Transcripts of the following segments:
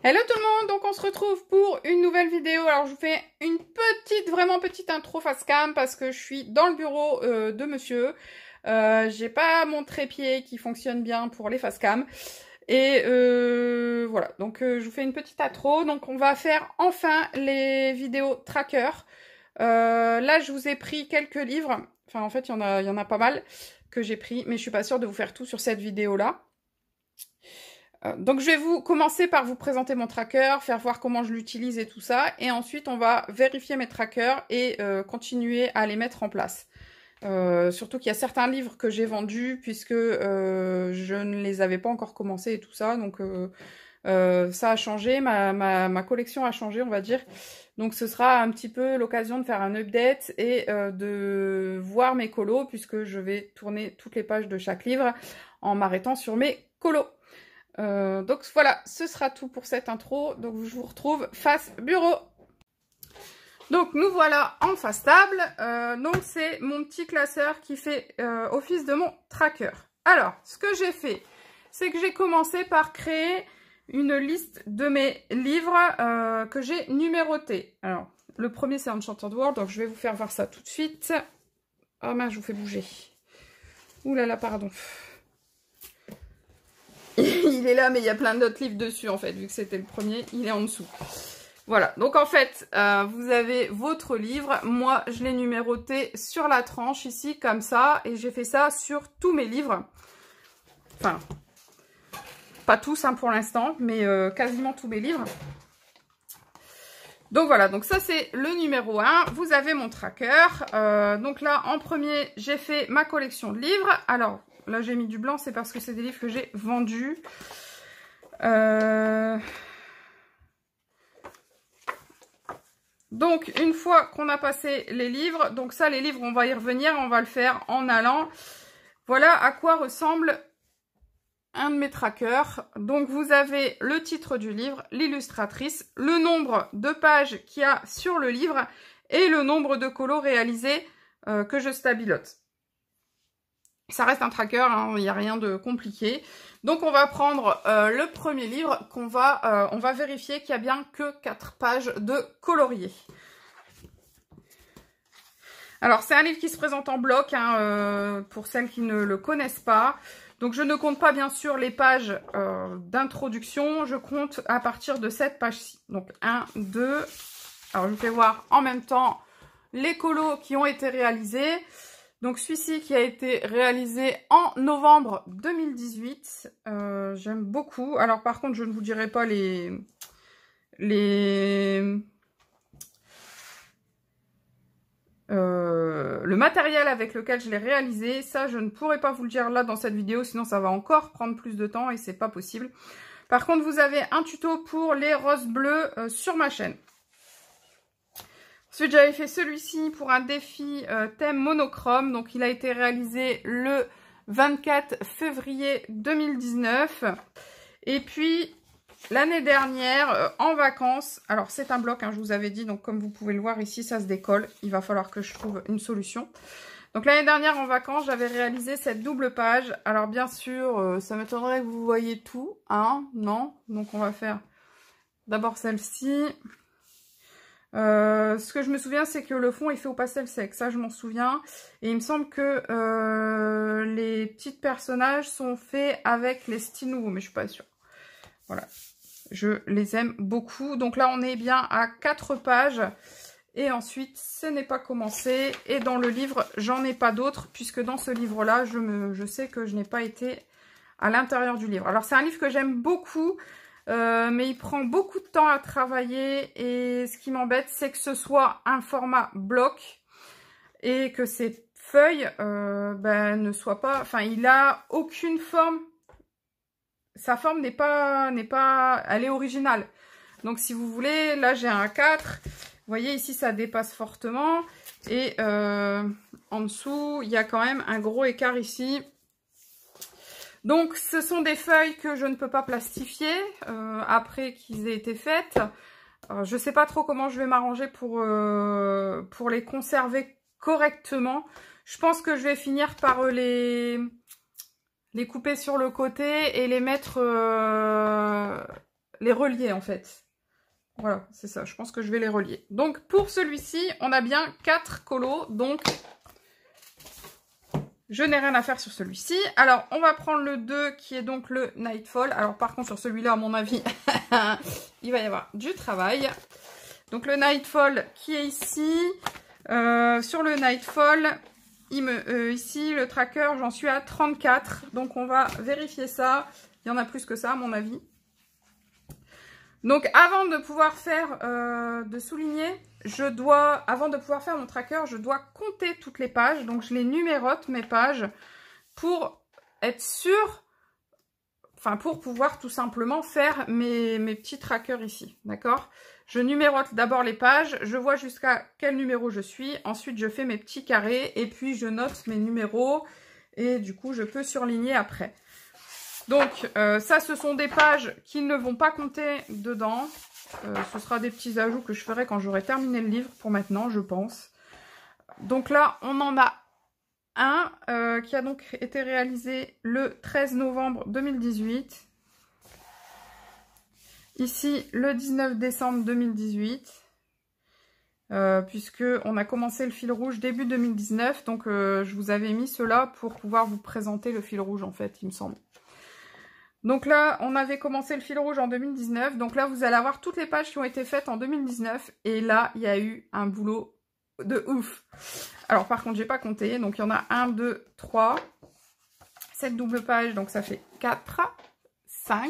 Hello tout le monde, donc on se retrouve pour une nouvelle vidéo. Alors je vous fais une petite, vraiment petite intro face cam parce que je suis dans le bureau de monsieur. J'ai pas mon trépied qui fonctionne bien pour les face cam. Et voilà, donc je vous fais une petite intro. Donc on va faire enfin les vidéos tracker. Là je vous ai pris quelques livres. Enfin en fait il y en a pas mal que j'ai pris, mais je suis pas sûre de vous faire tout sur cette vidéo là. Donc je vais commencer par vous présenter mon tracker, faire voir comment je l'utilise et tout ça, et ensuite on va vérifier mes trackers et continuer à les mettre en place. Surtout qu'il y a certains livres que j'ai vendus puisque je ne les avais pas encore commencés et tout ça, donc ça a changé, ma collection a changé on va dire. Donc ce sera un petit peu l'occasion de faire un update et de voir mes colos puisque je vais tourner toutes les pages de chaque livre en m'arrêtant sur mes colos. Donc voilà, ce sera tout pour cette intro. Donc je vous retrouve face bureau. Donc nous voilà en face table. Donc c'est mon petit classeur qui fait office de mon tracker. Alors, ce que j'ai fait, c'est que j'ai commencé par créer une liste de mes livres que j'ai numérotés. Alors, le premier c'est Enchanted World, donc je vais vous faire voir ça tout de suite. Oh mince, je vous fais bouger. Ouh là là, pardon. Il est là, mais il y a plein d'autres livres dessus, en fait, vu que c'était le premier, il est en dessous. Voilà, donc en fait, vous avez votre livre. Moi, je l'ai numéroté sur la tranche, ici, comme ça, et j'ai fait ça sur tous mes livres. Enfin, pas tous, hein, pour l'instant, mais quasiment tous mes livres. Donc voilà, donc ça, c'est le numéro 1. Vous avez mon tracker. Donc là, en premier, j'ai fait ma collection de livres. Alors, là, j'ai mis du blanc, c'est parce que c'est des livres que j'ai vendus. Donc, une fois qu'on a passé les livres, donc ça, les livres, on va y revenir, on va le faire en allant. Voilà à quoi ressemble un de mes trackers. Donc, vous avez le titre du livre, l'illustratrice, le nombre de pages qu'il y a sur le livre et le nombre de colos réalisés que je stabilote. Ça reste un tracker, hein, il n'y a rien de compliqué. Donc on va prendre le premier livre qu'on va, on va vérifier qu'il n'y a bien que 4 pages de colorier. Alors c'est un livre qui se présente en bloc, hein, pour celles qui ne le connaissent pas. Donc je ne compte pas bien sûr les pages d'introduction, je compte à partir de cette page-ci. Donc 1, 2, alors je vous fais voir en même temps les colos qui ont été réalisés. Donc celui-ci qui a été réalisé en novembre 2018, j'aime beaucoup. Alors par contre je ne vous dirai pas le matériel avec lequel je l'ai réalisé. Ça je ne pourrai pas vous le dire là dans cette vidéo, sinon ça va encore prendre plus de temps et c'est pas possible. Par contre vous avez un tuto pour les roses bleues sur ma chaîne. Ensuite, j'avais fait celui-ci pour un défi thème monochrome. Donc, il a été réalisé le 24 février 2019. Et puis, l'année dernière, en vacances. Alors, c'est un bloc, hein, je vous avais dit. Donc, comme vous pouvez le voir ici, ça se décolle. Il va falloir que je trouve une solution. Donc, l'année dernière, en vacances, j'avais réalisé cette double page. Alors, bien sûr, ça m'étonnerait que vous voyez tout. Hein, non. Donc, on va faire d'abord celle-ci. Ce que je me souviens, c'est que le fond est fait au pastel sec. Ça, je m'en souviens. Et il me semble que les petits personnages sont faits avec les styles nouveaux, mais je suis pas sûre. Voilà. Je les aime beaucoup. Donc là, on est bien à 4 pages. Et ensuite, ce n'est pas commencé. Et dans le livre, j'en ai pas d'autres, puisque dans ce livre-là, je sais que je n'ai pas été à l'intérieur du livre. Alors, c'est un livre que j'aime beaucoup. Mais il prend beaucoup de temps à travailler et ce qui m'embête, c'est que ce soit un format bloc et que ces feuilles ne soient pas... Enfin, il a aucune forme. Sa forme n'est pas... Elle est originale. Donc, si vous voulez, là, j'ai un 4. Vous voyez, ici, ça dépasse fortement. Et en dessous, il y a quand même un gros écart ici. Donc, ce sont des feuilles que je ne peux pas plastifier après qu'ils aient été faites. Je ne sais pas trop comment je vais m'arranger pour les conserver correctement. Je pense que je vais finir par les couper sur le côté et les mettre les relier en fait. Voilà, c'est ça, je pense que je vais les relier. Donc pour celui-ci, on a bien 4 colos, donc je n'ai rien à faire sur celui-ci. Alors, on va prendre le 2 qui est donc le Nightfall. Alors par contre, sur celui-là, à mon avis, il va y avoir du travail. Donc le Nightfall qui est ici. Sur le Nightfall, ici, le tracker, j'en suis à 34. Donc on va vérifier ça. Il y en a plus que ça, à mon avis. Donc avant de pouvoir faire, de souligner, avant de pouvoir faire mon tracker, je dois compter toutes les pages. Donc je les numérote, mes pages, pour être sûre, enfin pour pouvoir tout simplement faire mes petits trackers ici, d'accord? Je numérote d'abord les pages, je vois jusqu'à quel numéro je suis, ensuite je fais mes petits carrés et puis je note mes numéros et du coup je peux surligner après. Donc ça, ce sont des pages qui ne vont pas compter dedans. Ce sera des petits ajouts que je ferai quand j'aurai terminé le livre pour maintenant, je pense. Donc là, on en a un qui a donc été réalisé le 13 novembre 2018. Ici, le 19 décembre 2018. Puisque on a commencé le fil rouge début 2019. Donc je vous avais mis cela pour pouvoir vous présenter le fil rouge en fait, il me semble. Donc là, on avait commencé le fil rouge en 2019. Donc là, vous allez avoir toutes les pages qui ont été faites en 2019. Et là, il y a eu un boulot de ouf. Alors par contre, j'ai pas compté. Donc il y en a 1, 2, 3. 7 doubles pages. Donc ça fait 4, 5.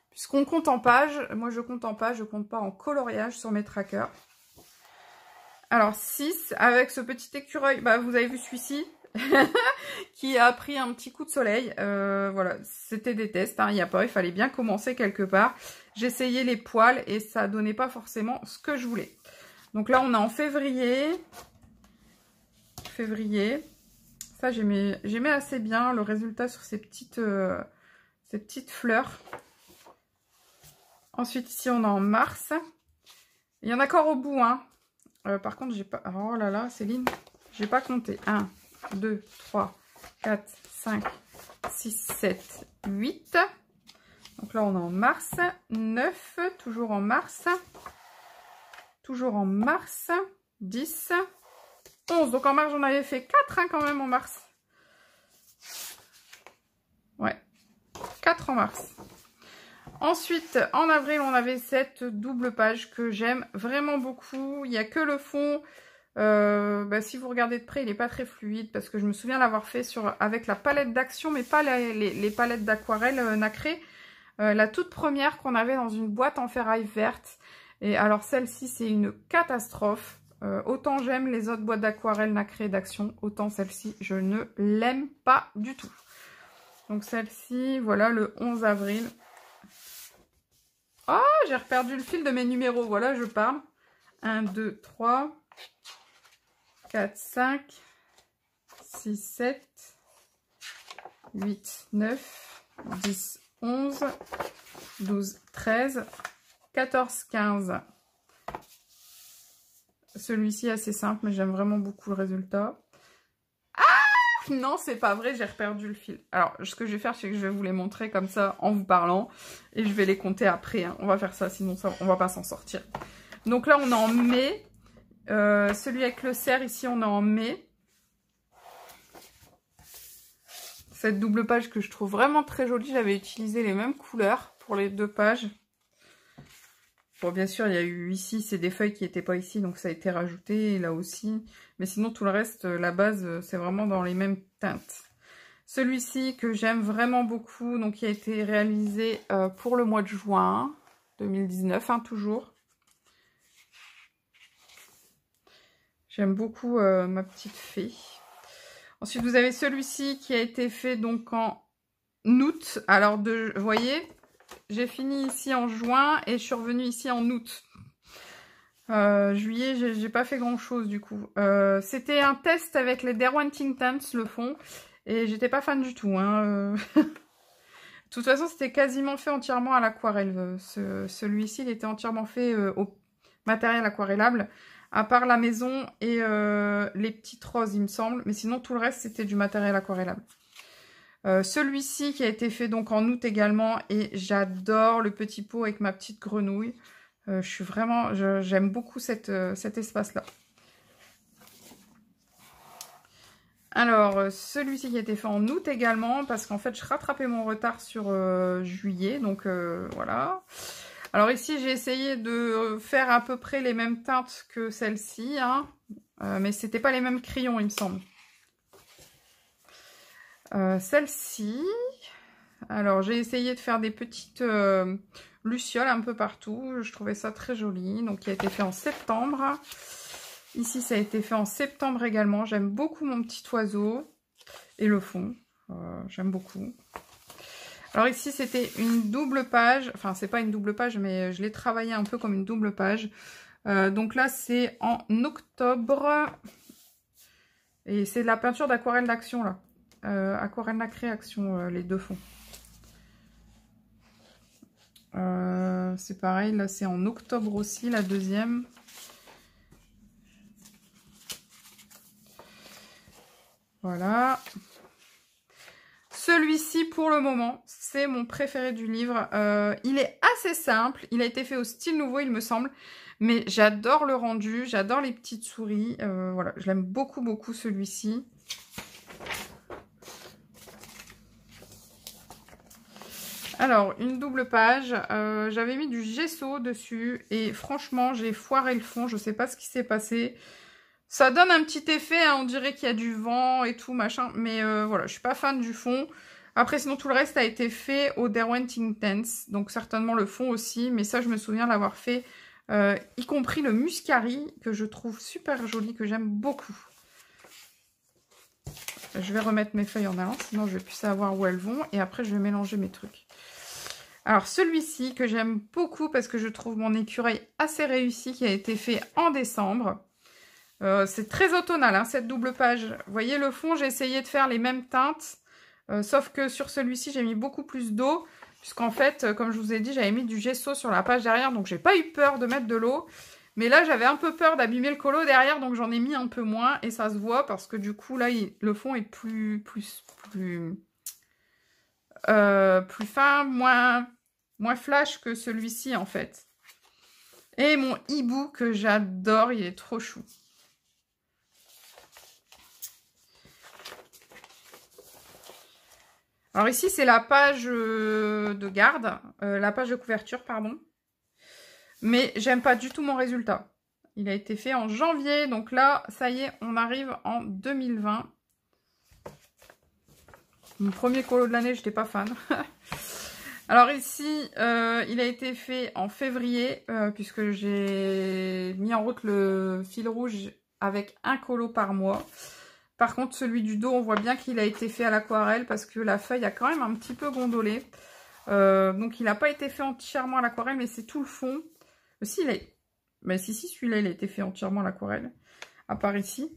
Puisqu'on compte en pages. Moi, je compte en pages. Je compte pas en coloriage sur mes trackers. Alors 6. Avec ce petit écureuil. Bah, vous avez vu celui-ci. qui a pris un petit coup de soleil. Voilà, c'était des tests, hein, il n'y a pas, il fallait bien commencer quelque part. J'essayais les poils et ça donnait pas forcément ce que je voulais. Donc là, on est en février. Ça, j'aimais assez bien le résultat sur ces petites fleurs. Ensuite, ici, on est en mars. Il y en a encore au bout, hein. Par contre, j'ai pas... Oh là là, Céline, j'ai pas compté. 1, 2, 3, 4, 5, 6, 7, 8. Donc là, on est en mars. 9, toujours en mars. Toujours en mars. 10, 11. Donc en mars, j'en avais fait 4 hein, quand même en mars. Ouais, 4 en mars. Ensuite, en avril, on avait cette double page que j'aime vraiment beaucoup. Il n'y a que le fond... si vous regardez de près, il n'est pas très fluide parce que je me souviens l'avoir fait avec la palette d'action, mais pas les palettes d'aquarelle nacrées. La toute première qu'on avait dans une boîte en ferraille verte. Et alors celle-ci, c'est une catastrophe. Autant j'aime les autres boîtes d'aquarelle nacrées d'action, autant celle-ci, je ne l'aime pas du tout. Donc celle-ci, voilà, le 11 avril. Oh, j'ai reperdu le fil de mes numéros. Voilà, je parle. 1, 2, 3... 4, 5, 6, 7, 8, 9, 10, 11, 12, 13, 14, 15. Celui-ci est assez simple, mais j'aime vraiment beaucoup le résultat. Ah! Non, c'est pas vrai, j'ai reperdu le fil. Alors, ce que je vais faire, c'est que je vais vous les montrer comme ça, en vous parlant. Et je vais les compter après. Hein. On va faire ça, sinon ça, on va pas s'en sortir. Donc là, on est en mai. Celui avec le cerf, ici, on est en mai. Cette double page que je trouve vraiment très jolie. J'avais utilisé les mêmes couleurs pour les deux pages. Bon, bien sûr, il y a eu ici, c'est des feuilles qui n'étaient pas ici, donc ça a été rajouté, et là aussi. Mais sinon, tout le reste, la base, c'est vraiment dans les mêmes teintes. Celui-ci, que j'aime vraiment beaucoup, donc qui a été réalisé pour le mois de juin 2019, hein, toujours. J'aime beaucoup ma petite fée. Ensuite, vous avez celui-ci qui a été fait donc en août. Alors, vous voyez, j'ai fini ici en juin et je suis revenue ici en août. Juillet, j'ai pas fait grand-chose du coup. C'était un test avec les Derwent Tints, le fond. Et j'étais pas fan du tout. Hein. De toute façon, c'était quasiment fait entièrement à l'aquarelle. Celui-ci, il était entièrement fait au matériel aquarellable. À part la maison et les petites roses, il me semble. Mais sinon, tout le reste, c'était du matériel aquarellable. Celui-ci qui a été fait donc en août également. Et j'adore le petit pot avec ma petite grenouille. J'aime beaucoup cet espace-là. Alors, celui-ci qui a été fait en août également, parce qu'en fait, je rattrapais mon retard sur juillet, donc voilà. Alors ici, j'ai essayé de faire à peu près les mêmes teintes que celle-ci, hein, mais c'était pas les mêmes crayons, il me semble. Celle-ci, alors j'ai essayé de faire des petites lucioles un peu partout, je trouvais ça très joli, donc qui a été fait en septembre. Ici, ça a été fait en septembre également. J'aime beaucoup mon petit oiseau et le fond. J'aime beaucoup. Alors ici, c'était une double page. Enfin, c'est pas une double page, mais je l'ai travaillé un peu comme une double page. Donc là, c'est en octobre. Et c'est de la peinture d'aquarelle d'action, là. Aquarelle nacrée action, les deux fonds. C'est pareil, là, c'est en octobre aussi, la deuxième. Voilà. Celui-ci, pour le moment, c'est mon préféré du livre. Il est assez simple. Il a été fait au style nouveau, il me semble. Mais j'adore le rendu. J'adore les petites souris. Voilà, je l'aime beaucoup, beaucoup, celui-ci. Alors, une double page. J'avais mis du gesso dessus. Et franchement, j'ai foiré le fond. Je ne sais pas ce qui s'est passé. Ça donne un petit effet, hein, on dirait qu'il y a du vent et tout, machin. Mais voilà, je suis pas fan du fond. Après, sinon, tout le reste a été fait au Derwent Intense. Donc, certainement le fond aussi. Mais ça, je me souviens l'avoir fait, y compris le Muscari, que je trouve super joli, que j'aime beaucoup. Je vais remettre mes feuilles en allant, sinon je vais plus savoir où elles vont. Et après, je vais mélanger mes trucs. Alors, celui-ci, que j'aime beaucoup parce que je trouve mon écureuil assez réussi, qui a été fait en décembre. C'est très automnal, hein, cette double page. Vous voyez le fond, j'ai essayé de faire les mêmes teintes. Sauf que sur celui-ci, j'ai mis beaucoup plus d'eau. Puisqu'en fait, comme je vous ai dit, j'avais mis du gesso sur la page derrière. Donc, j'ai pas eu peur de mettre de l'eau. Mais là, j'avais un peu peur d'abîmer le colo derrière. Donc, j'en ai mis un peu moins. Et ça se voit parce que du coup, là, le fond est plus fin, moins flash que celui-ci, en fait. Et mon hibou que j'adore, il est trop chou. Alors ici, c'est la page de garde, la page de couverture, pardon. Mais j'aime pas du tout mon résultat. Il a été fait en janvier, donc là, ça y est, on arrive en 2020. Mon premier colo de l'année, j'étais pas fan. Alors ici, il a été fait en février, puisque j'ai mis en route le fil rouge avec un colo par mois. Par contre, celui du dos, on voit bien qu'il a été fait à l'aquarelle parce que la feuille a quand même un petit peu gondolé. Donc, il n'a pas été fait entièrement à l'aquarelle, mais c'est tout le fond. Si, celui-là, il a été fait entièrement à l'aquarelle. À part ici.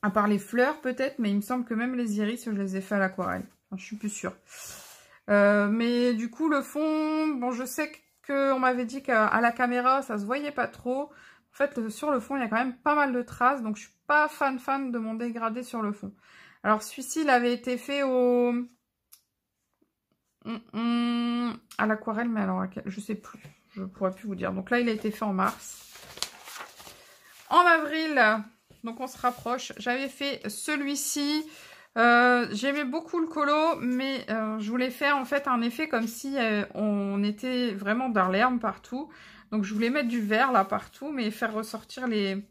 À part les fleurs, peut-être, mais il me semble que même les iris, je les ai fait à l'aquarelle. Enfin, je suis plus sûre. Mais du coup, le fond, bon, je sais qu'on m'avait dit qu'à la caméra, ça se voyait pas trop. En fait, sur le fond, il y a quand même pas mal de traces. Donc, je suis pas fan de mon dégradé sur le fond. Alors, celui-ci, il avait été fait à l'aquarelle. Mais alors, je sais plus. Je pourrais plus vous dire. Donc là, il a été fait en mars. En avril, donc on se rapproche. J'avais fait celui-ci. J'aimais beaucoup le colo. Mais je voulais faire en fait un effet comme si on était vraiment dans l'herbe partout. Donc, je voulais mettre du vert là partout, mais faire ressortir les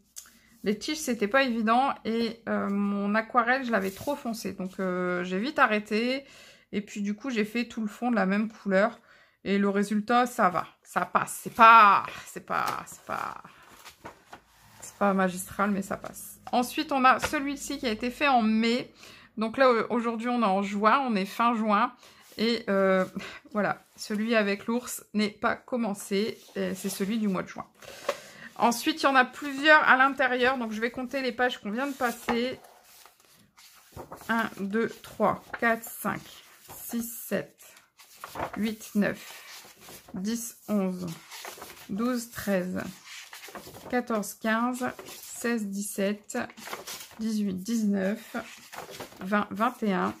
tiges, c'était pas évident. Et mon aquarelle, je l'avais trop foncé. Donc, j'ai vite arrêté. Et puis, du coup, j'ai fait tout le fond de la même couleur. Et le résultat, ça va. Ça passe. C'est pas magistral, mais ça passe. Ensuite, on a celui-ci qui a été fait en mai. Donc là, aujourd'hui, on est en juin. On est fin juin. Et voilà, celui avec l'ours n'est pas commencé, c'est celui du mois de juin. Ensuite, il y en a plusieurs à l'intérieur, donc je vais compter les pages qu'on vient de passer. 1, 2, 3, 4, 5, 6, 7, 8, 9, 10, 11, 12, 13, 14, 15, 16, 17, 18, 19, 20, 21,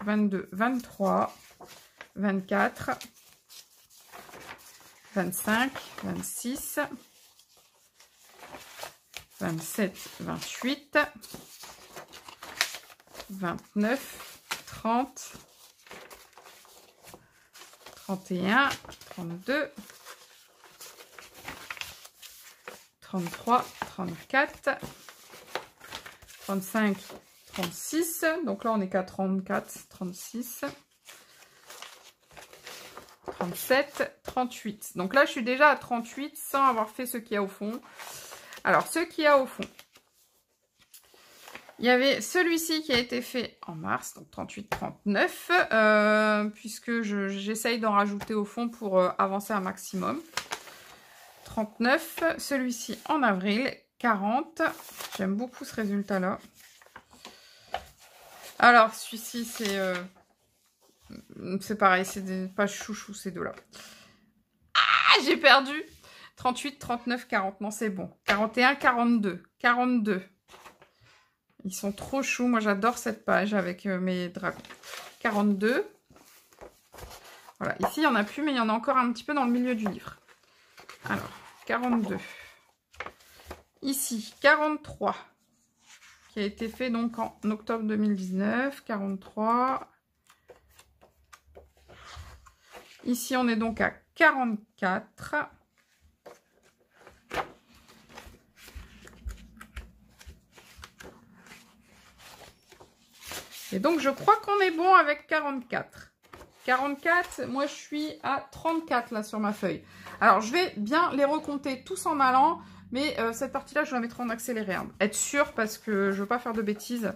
22, 23, 24, 25, 26, 27, 28, 29, 30, 31, 32, 33, 34, 35, 36. Donc là, on est qu'à 34, 36, 37, 38. Donc là, je suis déjà à 38 sans avoir fait ce qu'il y a au fond. Alors, ce qu'il y a au fond, il y avait celui-ci qui a été fait en mars, donc 38-39, puisque j'essaye d'en rajouter au fond pour avancer un maximum. 39, celui-ci en avril, 40. J'aime beaucoup ce résultat-là. Alors, celui-ci, c'est pareil, c'est des pages chouchou, ces deux-là. Ah, j'ai perdu! 38, 39, 40. Non, c'est bon. 41, 42. 42. Ils sont trop choux. Moi, j'adore cette page avec mes dragons. 42. Voilà. Ici, il n'y en a plus, mais il y en a encore un petit peu dans le milieu du livre. Alors, 42. Ici, 43. Qui a été fait donc en octobre 2019. 43. Ici, on est donc à 44. Et donc, je crois qu'on est bon avec 44. 44, moi, je suis à 34 là sur ma feuille. Alors, je vais bien les recompter tous en allant, mais cette partie-là, je la mettrai en accéléré. Hein. Être sûr parce que je veux pas faire de bêtises.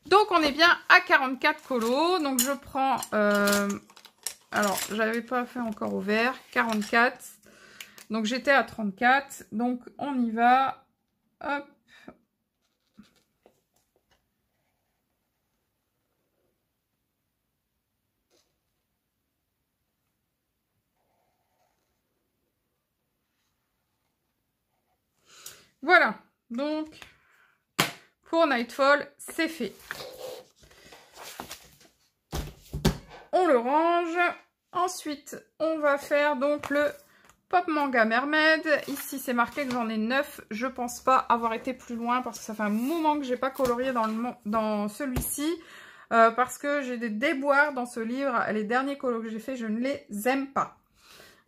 Donc, on est bien à 44 colos. Donc, je prends... alors, j'avais pas fait encore au vert. 44. Donc, j'étais à 34. Donc, on y va. Hop. Voilà. Donc, pour Nightfall, c'est fait. On le range. Ensuite, on va faire donc le Pop Manga Mermaid. Ici, c'est marqué que j'en ai 9. Je pense pas avoir été plus loin parce que ça fait un moment que j'ai pas colorié dans celui-ci. Parce que j'ai des déboires dans ce livre. Les derniers colos que j'ai fait, je ne les aime pas.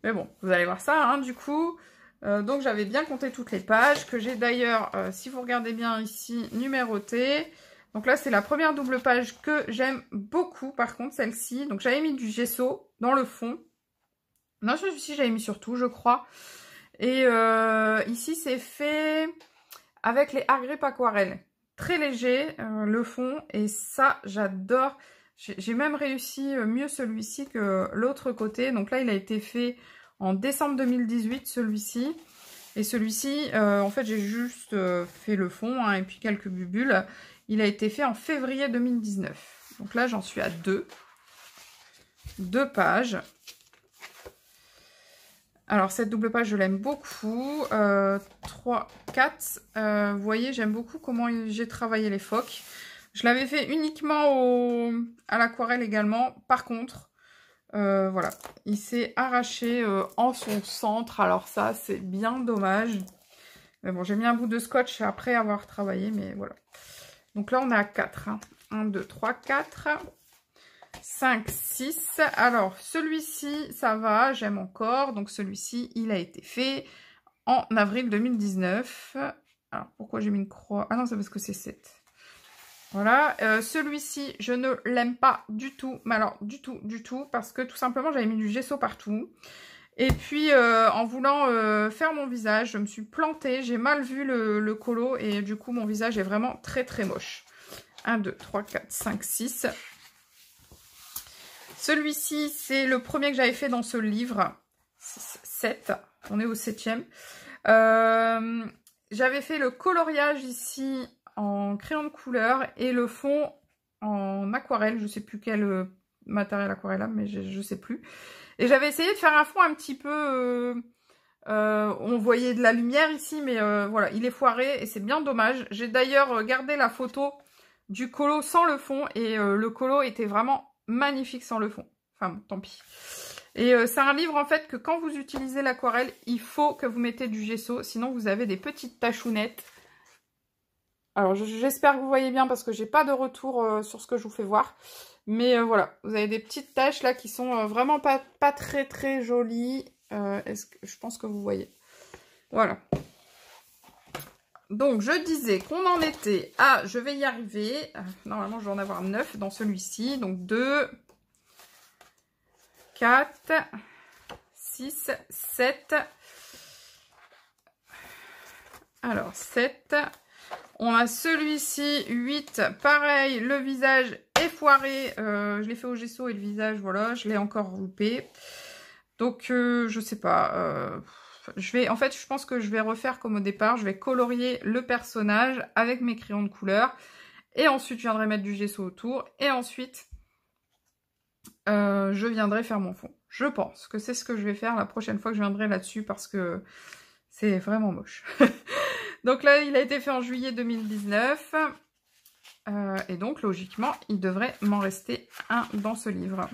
Mais bon, vous allez voir ça, hein, du coup. Donc, j'avais bien compté toutes les pages que j'ai d'ailleurs, si vous regardez bien ici, numérotées. Donc là, c'est la première double page que j'aime beaucoup, par contre, celle-ci. Donc, j'avais mis du gesso dans le fond. Non, celui-ci, j'avais mis sur tout, je crois. Et ici, c'est fait avec les art grip aquarelle. Très léger, le fond. Et ça, j'adore. J'ai même réussi mieux celui-ci que l'autre côté. Donc là, il a été fait en décembre 2018, celui-ci. Et celui-ci, en fait, j'ai juste fait le fond, hein, et puis quelques bubules. Il a été fait en février 2019. Donc là, j'en suis à 2. 2 pages. Alors, cette double page, je l'aime beaucoup. 3, 4. Vous voyez, j'aime beaucoup comment j'ai travaillé les phoques. Je l'avais fait uniquement à l'aquarelle également. Par contre, voilà, il s'est arraché en son centre. Alors ça, c'est bien dommage. Mais bon, j'ai mis un bout de scotch après avoir travaillé, mais voilà. Donc là, on est à 4. Hein. 1, 2, 3, 4, 5, 6. Alors, celui-ci, ça va, j'aime encore. Donc, celui-ci, il a été fait en avril 2019. Alors, pourquoi j'ai mis une croix? Ah non, c'est parce que c'est 7. Voilà. Celui-ci, je ne l'aime pas du tout. Mais alors, du tout. Parce que tout simplement, j'avais mis du gesso partout. Et puis, en voulant faire mon visage, je me suis plantée. J'ai mal vu le colo. Et du coup, mon visage est vraiment très, très moche. 1, 2, 3, 4, 5, 6. Celui-ci, c'est le premier que j'avais fait dans ce livre. 7. On est au 7e. J'avais fait le coloriage ici en crayon de couleur. Et le fond en aquarelle. Je ne sais plus quelle matériel aquarellable, mais je sais plus. Et j'avais essayé de faire un fond un petit peu... on voyait de la lumière ici, mais voilà, il est foiré et c'est bien dommage. J'ai d'ailleurs gardé la photo du colo sans le fond et le colo était vraiment magnifique sans le fond. Enfin bon, tant pis. Et c'est un livre en fait que quand vous utilisez l'aquarelle, il faut que vous mettez du gesso, sinon vous avez des petites tachounettes. Alors j'espère que vous voyez bien parce que j'ai pas de retour sur ce que je vous fais voir. Mais voilà, vous avez des petites taches là qui sont vraiment pas très jolies. Je pense que vous voyez. Voilà. Donc je disais qu'on en était à, je vais y arriver. Normalement je vais en avoir 9 dans celui-ci. Donc 2, 4, 6, 7. Alors 7. On a celui-ci, 8. Pareil, le visage est foiré. Je l'ai fait au gesso et le visage, voilà, je l'ai encore loupé. Donc, je sais pas. En fait, je pense que je vais refaire comme au départ. Je vais colorier le personnage avec mes crayons de couleur. Et ensuite, je viendrai mettre du gesso autour. Et ensuite, je viendrai faire mon fond. Je pense que c'est ce que je vais faire la prochaine fois que je viendrai là-dessus parce que c'est vraiment moche. Donc là, il a été fait en juillet 2019. Et donc, logiquement, il devrait m'en rester un dans ce livre.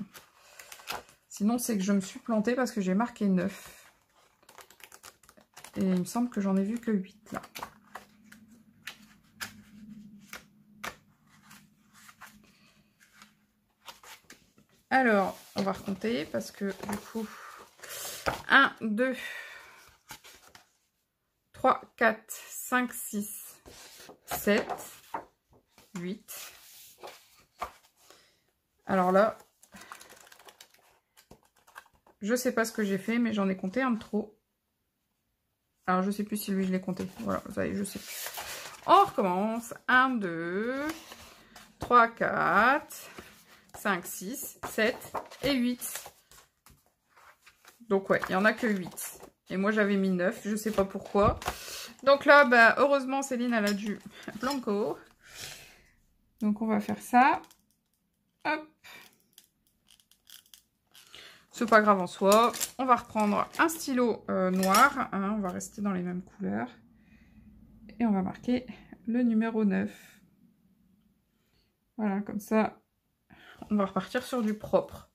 Sinon, c'est que je me suis plantée parce que j'ai marqué 9. Et il me semble que j'en ai vu que 8 là. Alors, on va recompter parce que du coup, 1, 2, 3, 4, 5, 6, 7, 8. Alors là, je sais pas ce que j'ai fait, mais j'en ai compté un de trop. Alors, je sais plus si lui, je l'ai compté. Voilà, vous savez, je sais plus. On recommence. 1, 2, 3, 4, 5, 6, 7 et 8. Donc, ouais, il n'y en a que 8. Et moi, j'avais mis 9, je sais pas pourquoi. Donc là, bah, heureusement, Céline, elle a du blanco. Donc, on va faire ça. Hop. C'est pas grave en soi. On va reprendre un stylo noir. Hein, on va rester dans les mêmes couleurs. Et on va marquer le numéro 9. Voilà, comme ça, on va repartir sur du propre.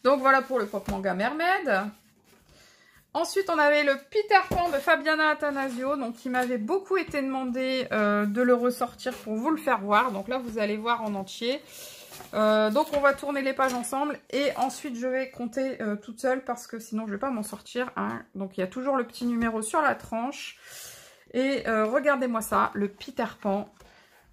Donc voilà pour le Pop Manga Mermaid. Ensuite, on avait le Peter Pan de Fabiana Attanasio, donc qui m'avait beaucoup été demandé de le ressortir pour vous le faire voir. Donc là, vous allez voir en entier. Donc on va tourner les pages ensemble et ensuite je vais compter toute seule parce que sinon je vais pas m'en sortir. Hein. Donc il y a toujours le petit numéro sur la tranche. Et regardez-moi ça, le Peter Pan.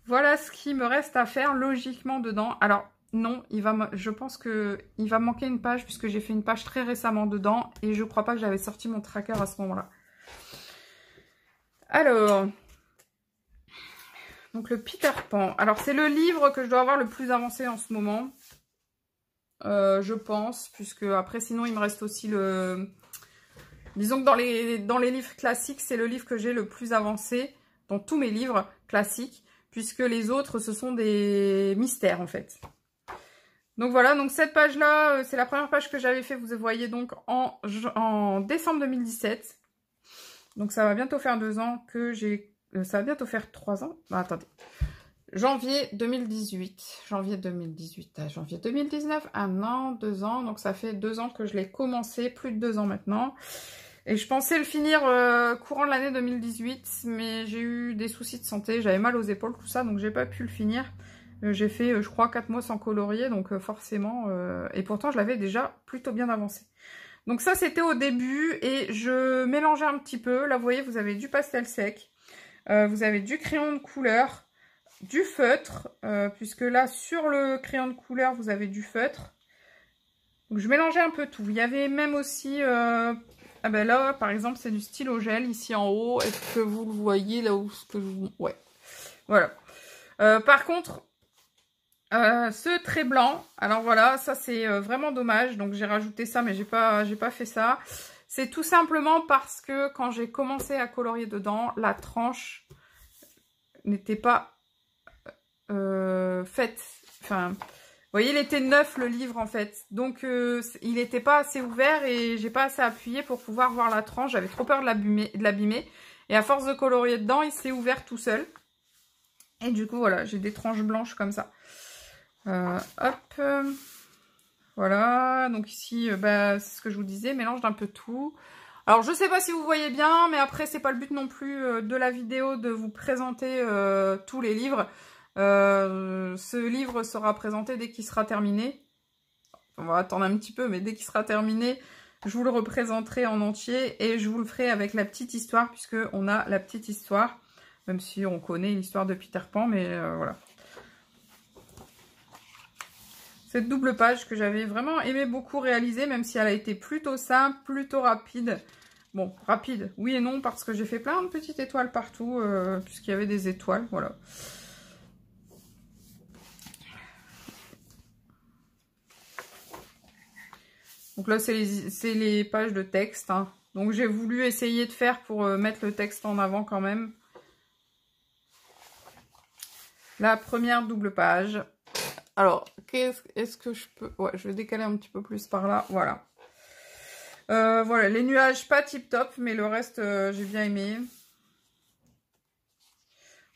Voilà ce qui me reste à faire logiquement dedans. Alors non, je pense qu'il va manquer une page puisque j'ai fait une page très récemment dedans et je crois pas que j'avais sorti mon tracker à ce moment-là. Alors, donc le Peter Pan. Alors c'est le livre que je dois avoir le plus avancé en ce moment. Je pense, puisque après sinon il me reste aussi le... Disons que dans les livres classiques, c'est le livre que j'ai le plus avancé dans tous mes livres classiques, puisque les autres, ce sont des mystères en fait. Donc voilà, donc cette page-là, c'est la première page que j'avais fait, vous voyez donc en décembre 2017. Donc ça va bientôt faire 2 ans que j'ai... ça va bientôt faire 3 ans. Ah, attendez. Janvier 2018. Janvier 2018 à janvier 2019. 1 an, 2 ans. Donc ça fait 2 ans que je l'ai commencé. Plus de 2 ans maintenant. Et je pensais le finir courant de l'année 2018. Mais j'ai eu des soucis de santé. J'avais mal aux épaules, tout ça. Donc j'ai pas pu le finir. J'ai fait, je crois, 4 mois sans colorier. Donc forcément... et pourtant, je l'avais déjà plutôt bien avancé. Donc ça, c'était au début. Et je mélangeais un petit peu. Là, vous voyez, vous avez du pastel sec. Vous avez du crayon de couleur. Du feutre, puisque là, sur le crayon de couleur, vous avez du feutre. Donc, je mélangeais un peu tout. Il y avait même aussi... ah ben là, par exemple, c'est du stylo gel, ici en haut. Est-ce que vous le voyez, là où... Ouais, voilà. Par contre, ce trait blanc, alors voilà, ça c'est vraiment dommage. Donc, j'ai rajouté ça, mais j'ai pas fait ça. C'est tout simplement parce que quand j'ai commencé à colorier dedans, la tranche n'était pas... faite, enfin, voyez, il était neuf le livre en fait. Donc il n'était pas assez ouvert et j'ai pas assez appuyé pour pouvoir voir la tranche. J'avais trop peur de l'abîmer. Et à force de colorier dedans, il s'est ouvert tout seul. Et du coup, voilà, j'ai des tranches blanches comme ça. Hop. Voilà. Donc ici, bah, c'est ce que je vous disais, mélange d'un peu tout. Alors, je sais pas si vous voyez bien, mais après, c'est pas le but non plus de la vidéo de vous présenter tous les livres. Ce livre sera présenté dès qu'il sera terminé. On va attendre un petit peu, mais dès qu'il sera terminé, je vous le représenterai en entier et je vous le ferai avec la petite histoire, puisque on a la petite histoire, même si on connaît l'histoire de Peter Pan, mais voilà. Cette double page que j'avais vraiment aimé beaucoup réaliser, même si elle a été plutôt simple, plutôt rapide. Bon, rapide, oui et non, parce que j'ai fait plein de petites étoiles partout, puisqu'il y avait des étoiles, voilà. Donc là, c'est les pages de texte, hein. Donc j'ai voulu essayer de faire pour mettre le texte en avant quand même. La première double page. Alors, est-ce que je peux... Ouais, je vais décaler un petit peu plus par là, voilà. Voilà, les nuages, pas tip top, mais le reste, j'ai bien aimé.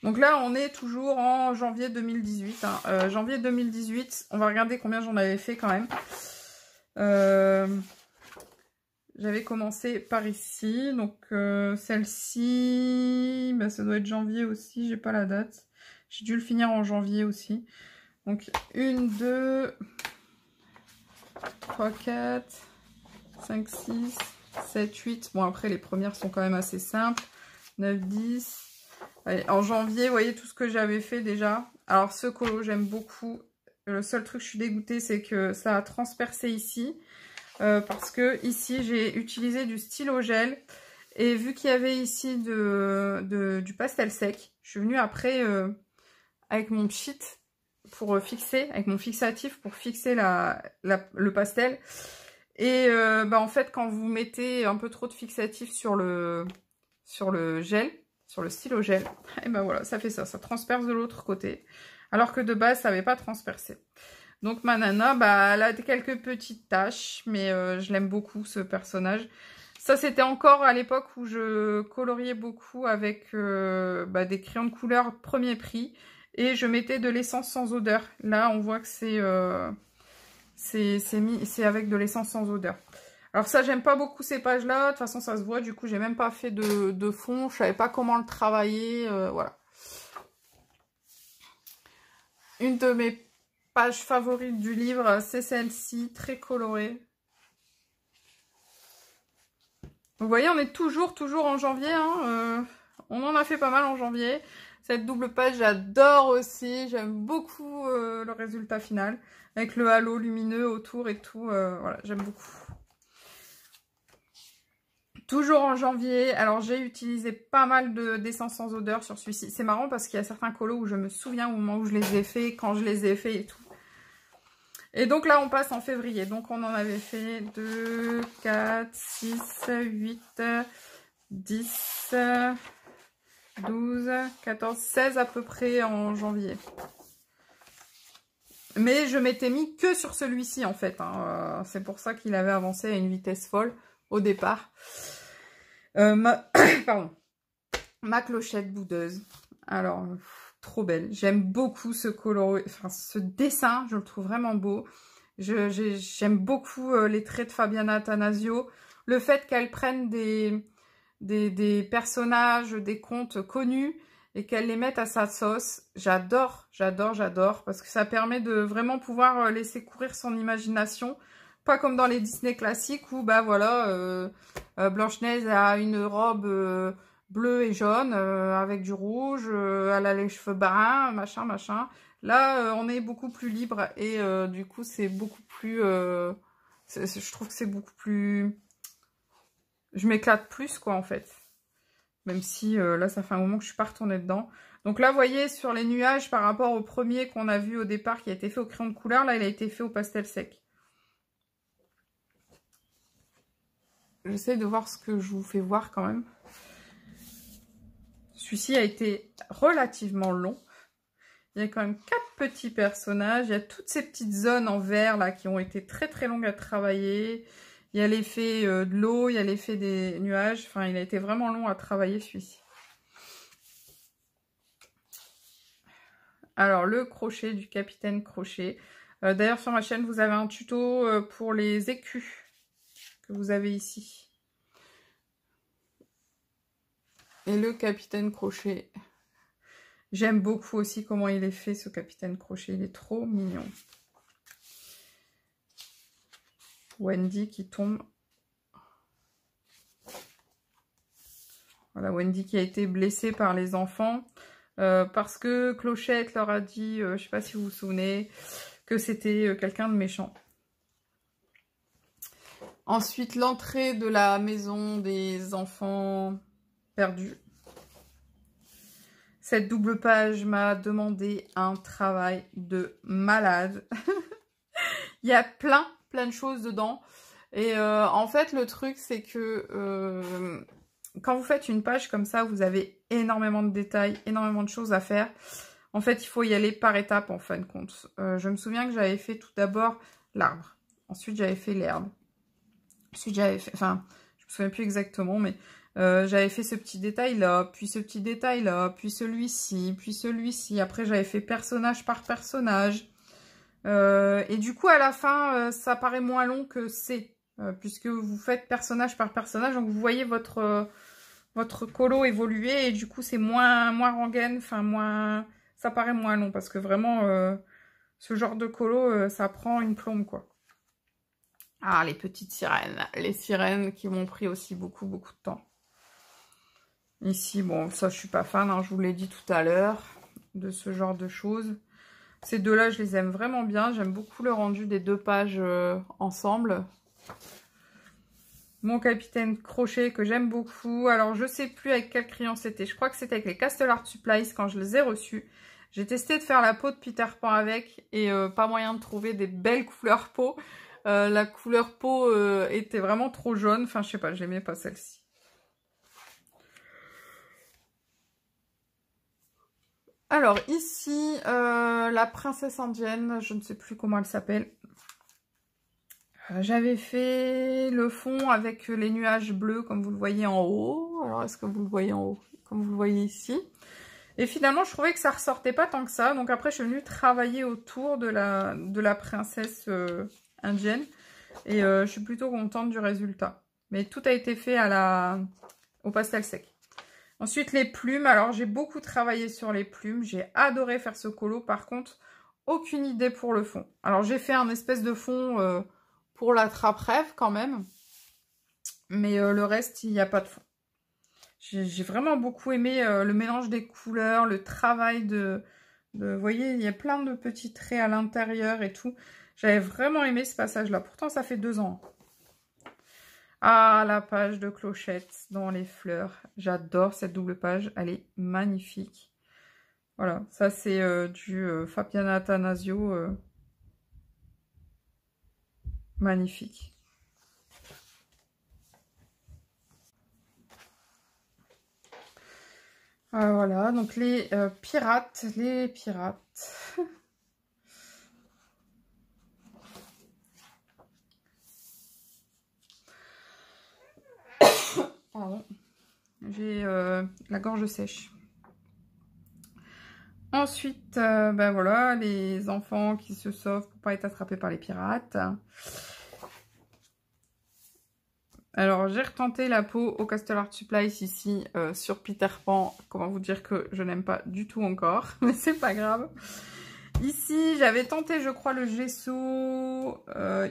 Donc là, on est toujours en janvier 2018. Hein. Janvier 2018, on va regarder combien j'en avais fait quand même. J'avais commencé par ici. Donc celle-ci, bah, ça doit être janvier aussi, j'ai pas la date. J'ai dû le finir en janvier aussi. Donc 1, 2, 3, 4, 5, 6, 7, 8. Bon, après, les premières sont quand même assez simples. 9, 10. Allez, en janvier, vous voyez tout ce que j'avais fait déjà. Alors, ce colo, j'aime beaucoup. Le seul truc que je suis dégoûtée, c'est que ça a transpercé ici. Parce que ici, j'ai utilisé du stylo gel. Et vu qu'il y avait ici du pastel sec, je suis venue après avec mon cheat pour fixer, avec mon fixatif pour fixer le pastel. Et bah en fait, quand vous mettez un peu trop de fixatif sur le gel, sur le stylo gel, et ben voilà, ça fait ça, ça transperce de l'autre côté. Alors que de base, ça n'avait pas transpercé. Donc ma nana, bah, elle a quelques petites taches, mais je l'aime beaucoup ce personnage. Ça, c'était encore à l'époque où je coloriais beaucoup avec bah, des crayons de couleur premier prix. Et je mettais de l'essence sans odeur. Là, on voit que c'est avec de l'essence sans odeur. Alors ça, j'aime pas beaucoup ces pages-là. De toute façon, ça se voit. Du coup, j'ai même pas fait de fond. Je savais pas comment le travailler. Voilà. Une de mes pages favorites du livre, c'est celle-ci, très colorée. Vous voyez, on est toujours en janvier. Hein, on en a fait pas mal en janvier. Cette double page, j'adore aussi. J'aime beaucoup le résultat final. Avec le halo lumineux autour et tout. Voilà, j'aime beaucoup. Toujours en janvier. Alors, j'ai utilisé pas mal d'essence sans odeur sur celui-ci. C'est marrant parce qu'il y a certains colos où je me souviens au moment où je les ai faits, quand je les ai faits et tout. Et donc là, on passe en février. Donc, on en avait fait 2, 4, 6, 8, 10, 12, 14, 16 à peu près en janvier. Mais je m'étais mis que sur celui-ci en fait. Hein. C'est pour ça qu'il avait avancé à une vitesse folle au départ. Pardon. Ma clochette boudeuse. Alors, trop belle. J'aime beaucoup ce color, enfin ce dessin, je le trouve vraiment beau. J'aime beaucoup les traits de Fabiana Attanasio. Le fait qu'elle prenne des personnages, des contes connus et qu'elle les mette à sa sauce. J'adore, j'adore, j'adore. Parce que ça permet de vraiment pouvoir laisser courir son imagination. Pas comme dans les Disney classiques où, bah voilà, Blanche-Neige a une robe bleue et jaune avec du rouge, elle a les cheveux bruns, machin, machin. Là, on est beaucoup plus libre et du coup, c'est beaucoup plus... je trouve que c'est beaucoup plus... Je m'éclate plus, quoi, en fait. Même si, là, ça fait un moment que je suis pas retournée dedans. Donc là, vous voyez, sur les nuages, par rapport au premier qu'on a vu au départ, qui a été fait au crayon de couleur, là, il a été fait au pastel sec. J'essaie de voir ce que je vous fais voir quand même. Celui-ci a été relativement long. Il y a quand même 4 petits personnages. Il y a toutes ces petites zones en vert là qui ont été très très longues à travailler. Il y a l'effet de l'eau, il y a l'effet des nuages. Enfin, il a été vraiment long à travailler celui-ci. Alors, le crochet du Capitaine Crochet. D'ailleurs, sur ma chaîne, vous avez un tuto pour les écus que vous avez ici. Et le Capitaine Crochet. J'aime beaucoup aussi comment il est fait, ce Capitaine Crochet. Il est trop mignon. Wendy qui tombe. Voilà, Wendy qui a été blessée par les enfants. Parce que Clochette leur a dit, je ne sais pas si vous vous souvenez, que c'était quelqu'un de méchant. Ensuite, l'entrée de la maison des enfants perdus. Cette double page m'a demandé un travail de malade. Il y a plein de choses dedans. Et en fait, le truc, c'est que quand vous faites une page comme ça, vous avez énormément de détails, énormément de choses à faire. En fait, il faut y aller par étapes, en fin de compte. Je me souviens que j'avais fait tout d'abord l'arbre. Ensuite, j'avais fait l'herbe. Ensuite, j'avais fait... Enfin, je me souviens plus exactement, mais... j'avais fait ce petit détail là, puis ce petit détail là, puis celui-ci, puis celui-ci. Après, j'avais fait personnage par personnage. Et du coup, à la fin, ça paraît moins long que c'est. Puisque vous faites personnage par personnage. Donc, vous voyez votre colo évoluer. Et du coup, c'est moins rengaine. Enfin, moins... Ça paraît moins long. Parce que vraiment, ce genre de colo, ça prend une plombe, quoi. Ah, les petites sirènes. Les sirènes qui m'ont pris aussi beaucoup de temps. Ici, bon, ça, je suis pas fan, hein, je vous l'ai dit tout à l'heure, de ce genre de choses. Ces deux-là, je les aime vraiment bien. J'aime beaucoup le rendu des 2 pages ensemble. Mon Capitaine Crochet, que j'aime beaucoup. Alors, je sais plus avec quel crayon c'était. Je crois que c'était avec les Castle Art Supplies quand je les ai reçus. J'ai testé de faire la peau de Peter Pan avec et pas moyen de trouver des belles couleurs peau. La couleur peau était vraiment trop jaune. Enfin, je sais pas, j'aimais pas celle-ci. Alors ici, la princesse indienne, je ne sais plus comment elle s'appelle. J'avais fait le fond avec les nuages bleus comme vous le voyez en haut. Alors est-ce que vous le voyez en haut? Comme vous le voyez ici. Et finalement, je trouvais que ça ressortait pas tant que ça. Donc après, je suis venue travailler autour de la princesse indienne. Et je suis plutôt contente du résultat. Mais tout a été fait au pastel sec. Ensuite, les plumes. Alors, j'ai beaucoup travaillé sur les plumes. J'ai adoré faire ce colo. Par contre, aucune idée pour le fond. Alors, j'ai fait un espèce de fond pour la trappe-rêve quand même. Mais le reste, il n'y a pas de fond. J'ai vraiment beaucoup aimé le mélange des couleurs, le travail vous voyez, il y a plein de petits traits à l'intérieur et tout. J'avais vraiment aimé ce passage-là. Pourtant, ça fait 2 ans. Ah, la page de Clochette dans les fleurs. J'adore cette double page. Elle est magnifique. Voilà, ça c'est du Fabiana Attanasio. Magnifique. Voilà, donc les pirates. Pardon. J'ai la gorge sèche. Ensuite, ben voilà, les enfants qui se sauvent pour pas être attrapés par les pirates. Alors, j'ai retenté la peau au Castle Art Supplies ici sur Peter Pan. Comment vous dire que je n'aime pas du tout encore, mais c'est pas grave. Ici, j'avais tenté, je crois, le gesso,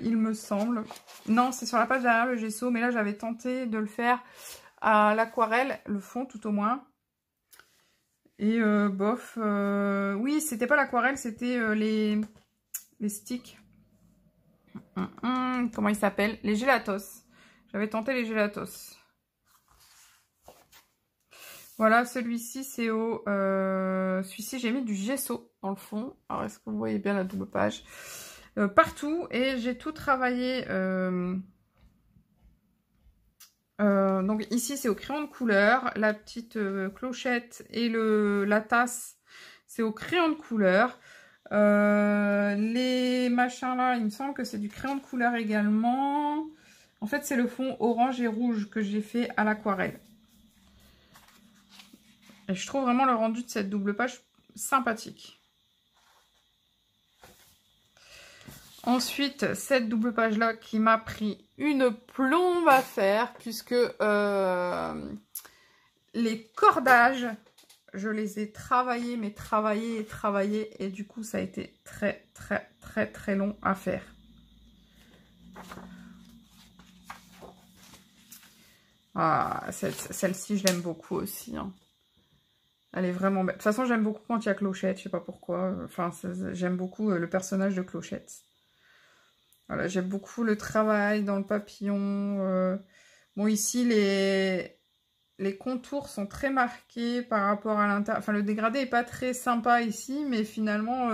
il me semble. Non, c'est sur la page derrière le gesso, mais là, j'avais tenté de le faire à l'aquarelle, le fond tout au moins. Et bof, oui, c'était pas l'aquarelle, c'était les sticks. Comment ils s'appellent? Les gélatos. J'avais tenté les gélatos. Voilà, celui-ci, c'est au... celui-ci, j'ai mis du gesso dans le fond. Alors, est-ce que vous voyez bien la double page? Partout. Et j'ai tout travaillé... donc, ici, c'est au crayon de couleur. La petite clochette et la tasse, C'est au crayon de couleur. Les machins là, il me semble que c'est du crayon de couleur également. En fait, c'est le fond orange et rouge que j'ai fait à l'aquarelle. Et je trouve vraiment le rendu de cette double page sympathique. Ensuite, cette double page là qui m'a pris une plombe à faire puisque les cordages, je les ai travaillés, mais travaillés et travaillés, et du coup ça a été très long à faire. Ah, celle-ci je l'aime beaucoup aussi, hein. Elle est vraiment belle. De toute façon j'aime beaucoup quand il y a Clochette, je sais pas pourquoi. Enfin, j'aime beaucoup le personnage de Clochette. Voilà, j'aime beaucoup le travail dans le papillon. Bon, ici, les contours sont très marqués par rapport à l'intérieur. Enfin, le dégradé n'est pas très sympa ici, mais finalement,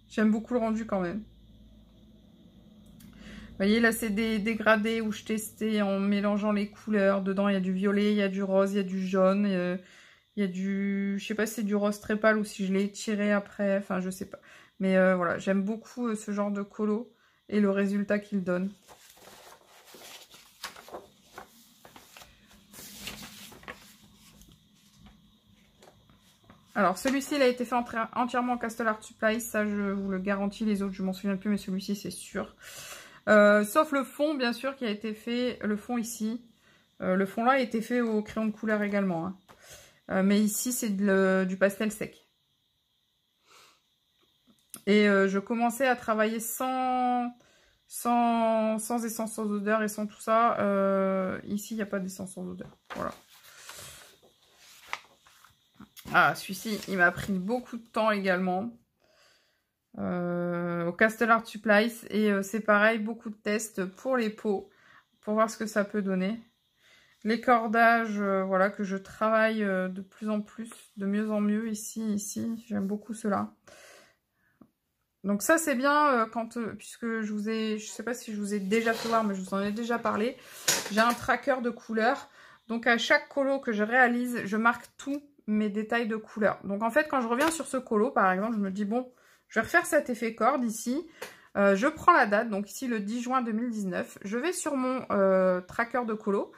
j'aime beaucoup le rendu quand même. Vous voyez, là, c'est des dégradés où je testais en mélangeant les couleurs. Dedans, il y a du violet, il y a du rose, il y a du jaune. Il y a du... Je sais pas si c'est du rose très pâle ou si je l'ai étiré après. Enfin, je sais pas. Mais voilà, j'aime beaucoup ce genre de colo et le résultat qu'il donne. Alors, celui-ci, il a été fait entièrement en Castle Art Supplies. Ça, je vous le garantis. Les autres, je m'en souviens plus, mais celui-ci, c'est sûr. Sauf le fond, bien sûr, qui a été fait... Le fond ici. Le fond là a été fait au crayon de couleur également. Hein. Mais ici, c'est du pastel sec. Et je commençais à travailler sans essence, sans odeur et sans tout ça. Ici, il n'y a pas d'essence sans odeur. Voilà. Ah, celui-ci, il m'a pris beaucoup de temps également. Au Castle Art Supplies. Et c'est pareil, beaucoup de tests pour les pots. Pour voir ce que ça peut donner. Les cordages, voilà, que je travaille de plus en plus, de mieux en mieux ici. J'aime beaucoup cela. Donc ça c'est bien puisque je sais pas si je vous ai déjà fait voir, mais je vous en ai déjà parlé. J'ai un tracker de couleurs. Donc à chaque colo que je réalise, je marque tous mes détails de couleurs. Donc en fait quand je reviens sur ce colo par exemple, je me dis bon, je vais refaire cet effet corde ici. Je prends la date, donc ici le 10 juin 2019. Je vais sur mon tracker de colo.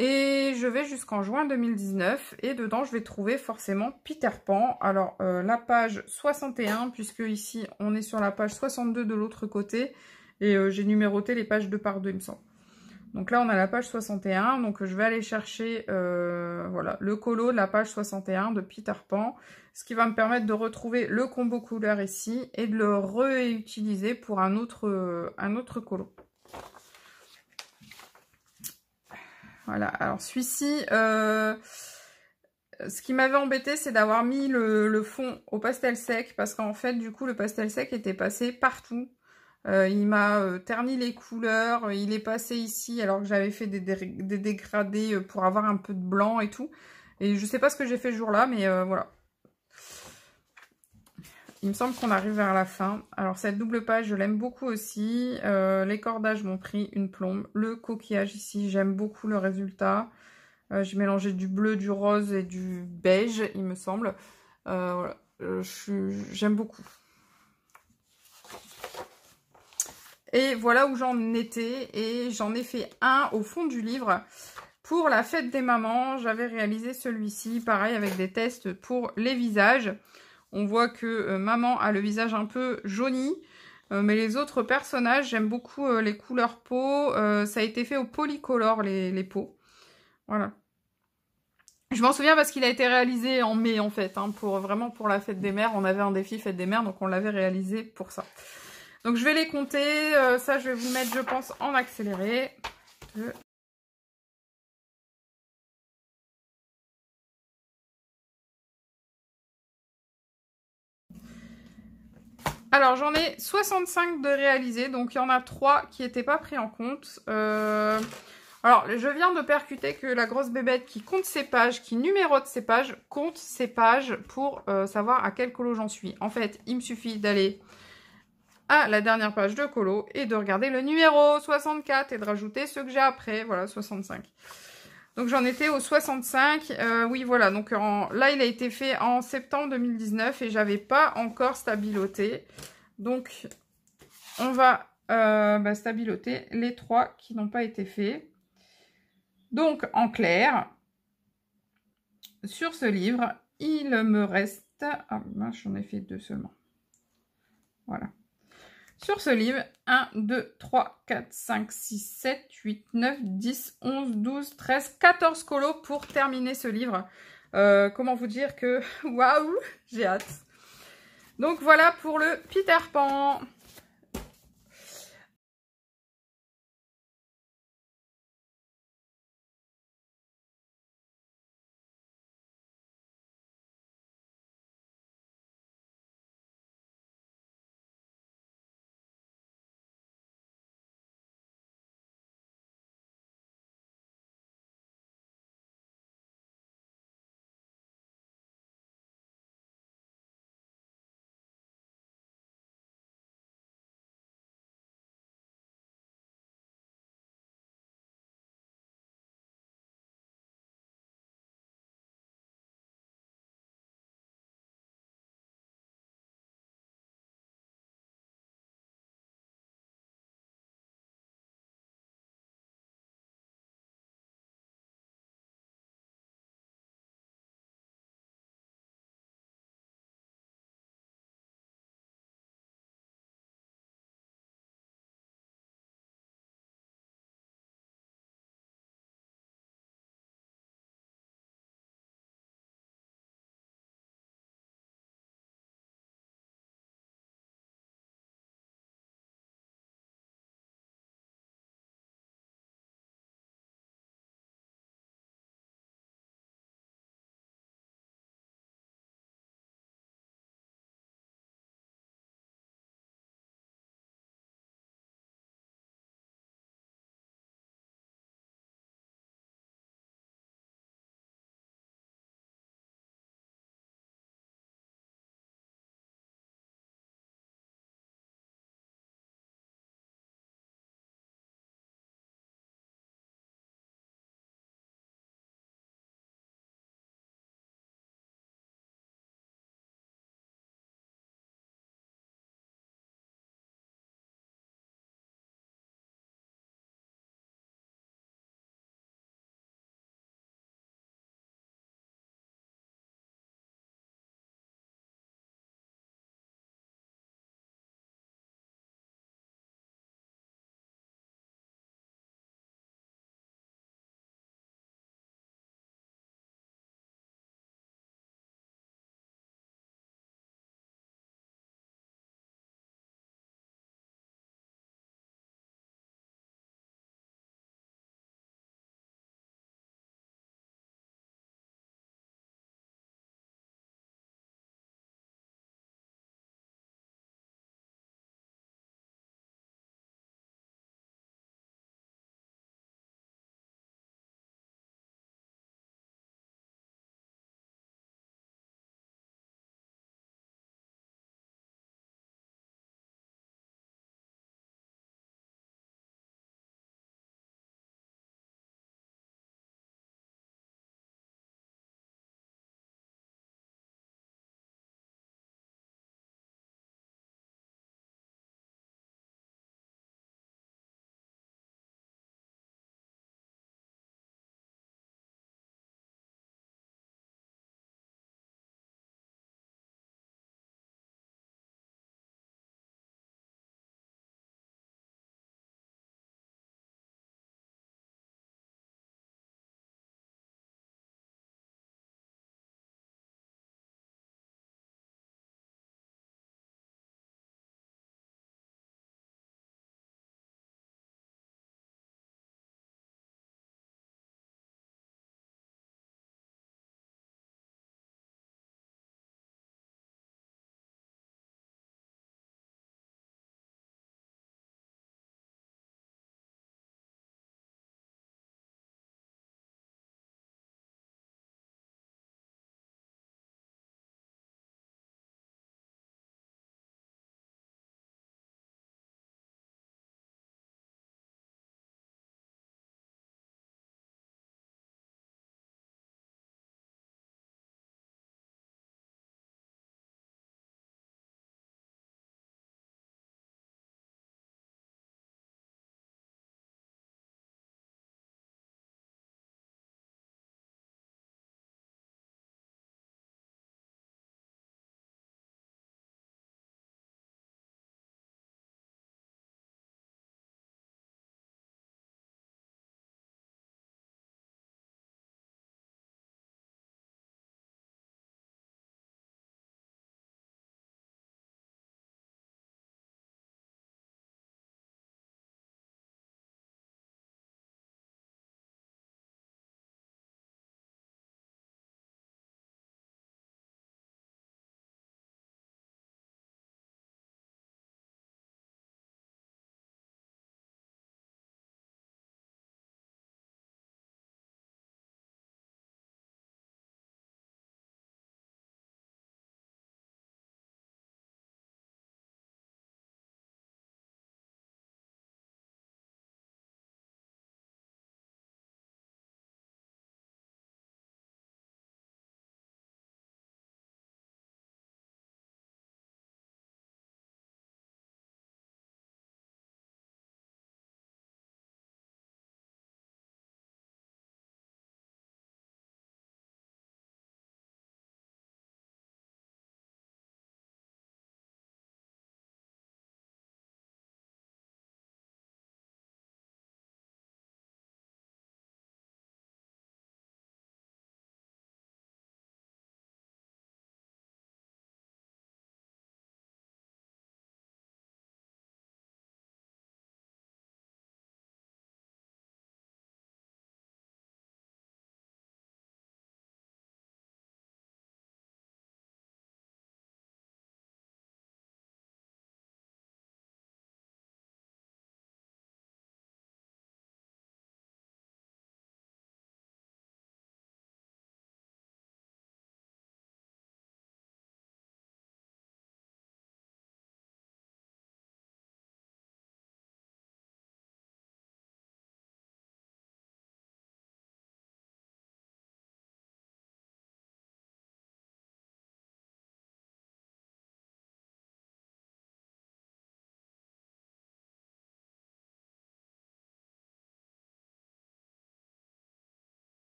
Et je vais jusqu'en juin 2019 et dedans je vais trouver forcément Peter Pan. Alors la page 61 puisque ici on est sur la page 62 de l'autre côté et j'ai numéroté les pages 2 par 2 il me semble. Donc là on a la page 61 donc je vais aller chercher voilà, le colo de la page 61 de Peter Pan. Ce qui va me permettre de retrouver le combo couleur ici et de le réutiliser pour un autre colo. Voilà, alors celui-ci, ce qui m'avait embêté, c'est d'avoir mis le fond au pastel sec, parce qu'en fait, du coup, le pastel sec était passé partout. Il m'a terni les couleurs, il est passé ici, alors que j'avais fait des dégradés pour avoir un peu de blanc et tout. Et je sais pas ce que j'ai fait ce jour-là, mais voilà. Il me semble qu'on arrive vers la fin. Alors cette double page, je l'aime beaucoup aussi. Les cordages m'ont pris une plombe. Le coquillage ici, j'aime beaucoup le résultat. J'ai mélangé du bleu, du rose et du beige, il me semble. Voilà. J'aime beaucoup. Et voilà où j'en étais. Et j'en ai fait un au fond du livre. Pour la fête des mamans, j'avais réalisé celui-ci. Pareil, avec des tests pour les visages. On voit que maman a le visage un peu jauni. Mais les autres personnages, j'aime beaucoup les couleurs peau. Ça a été fait au Polycolor, les peaux. Voilà. Je m'en souviens parce qu'il a été réalisé en mai, en fait. Hein, vraiment pour la fête des mères. On avait un défi fête des mères, donc on l'avait réalisé pour ça. Donc je vais les compter. Ça, je vais vous mettre, je pense, en accéléré. Alors, j'en ai 65 de réalisés, donc il y en a 3 qui n'étaient pas pris en compte. Alors, je viens de percuter que la grosse bébête qui compte ses pages, qui numérote ses pages, compte ses pages pour savoir à quel colo j'en suis. En fait, il me suffit d'aller à la dernière page de colo et de regarder le numéro 64 et de rajouter ceux que j'ai après. Voilà, 65. Donc j'en étais au 65. Oui, voilà. Donc là, il a été fait en septembre 2019 et j'avais pas encore stabiloté. Donc on va stabiloter les 3 qui n'ont pas été faits. Donc en clair, sur ce livre, il me reste... Ah mince, j'en ai fait 2 seulement. Voilà. Sur ce livre, 1, 2, 3, 4, 5, 6, 7, 8, 9, 10, 11, 12, 13, 14 colos pour terminer ce livre. Comment vous dire que... Waouh, j'ai hâte. Donc voilà pour le Peter Pan.